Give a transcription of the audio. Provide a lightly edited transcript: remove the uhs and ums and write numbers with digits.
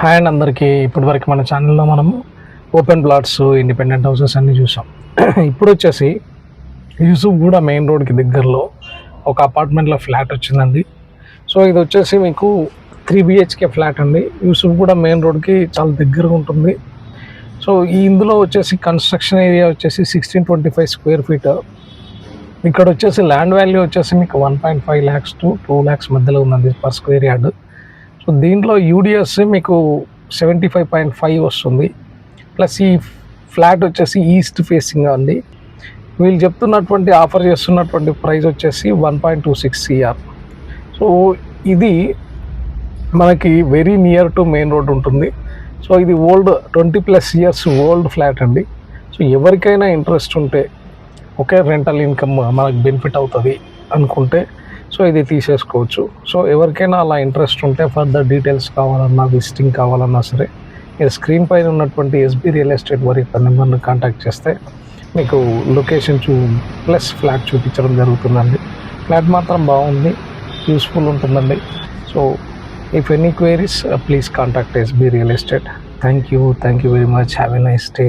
Hi and అందరికీ. ఇప్పటివరకు మన ఛానల్లో మనం ఓపెన్ ప్లాట్స్, ఇండిపెండెంట్ హౌసెస్ అన్నీ చూసాం. ఇప్పుడు వచ్చేసి యూసుఫ్గూడ మెయిన్ రోడ్కి దగ్గరలో ఒక అపార్ట్మెంట్లో ఫ్లాట్ వచ్చిందండి. సో ఇది వచ్చేసి మీకు 3 BHK ఫ్లాట్ అండి. యూసుఫ్గూడ మెయిన్ రోడ్కి చాలా దగ్గరగా ఉంటుంది. సో ఇందులో వచ్చేసి కన్స్ట్రక్షన్ ఏరియా వచ్చేసి 1625 స్క్వేర్ ఫీట్. ఇక్కడ వచ్చేసి ల్యాండ్ వాల్యూ వచ్చేసి మీకు 1.5 lakhs to 2 lakhs మధ్యలో ఉందండి పర్ స్క్వేర్ యార్డ్. సో దీంట్లో యూడిఎస్ మీకు 75.5 వస్తుంది. ప్లస్ ఈ ఫ్లాట్ వచ్చేసి ఈస్ట్ ఫేసింగ్ అండి. వీళ్ళు చెప్తున్నటువంటి ఆఫర్ చేస్తున్నటువంటి ప్రైస్ వచ్చేసి 1.26 CR. సో ఇది మనకి very near to main road ఉంటుంది. సో ఇది ఓల్డ్ 20+ years ఓల్డ్ ఫ్లాట్ అండి. సో ఎవరికైనా ఇంట్రెస్ట్ ఉంటే ఒకే రెంటల్ ఇన్కమ్ మనకు బెనిఫిట్ అవుతుంది అనుకుంటే సో ఇది తీసేసుకోవచ్చు. సో ఎవరికైనా అలా ఇంట్రెస్ట్ ఉంటే ఫర్దర్ డీటెయిల్స్ కావాలన్నా, విజిటింగ్ కావాలన్నా సరే మీరు స్క్రీన్ పైన ఉన్నటువంటి SB రియల్ ఎస్టేట్ వారి నెంబర్ని కాంటాక్ట్ చేస్తే మీకు లొకేషన్ ప్లస్ ఫ్లాట్ చూపించడం జరుగుతుందండి. ఫ్లాట్ మాత్రం బాగుంది, యూస్ఫుల్ ఉంటుందండి. So if any queries please contact SB real estate. Thank you very much. Have a nice day.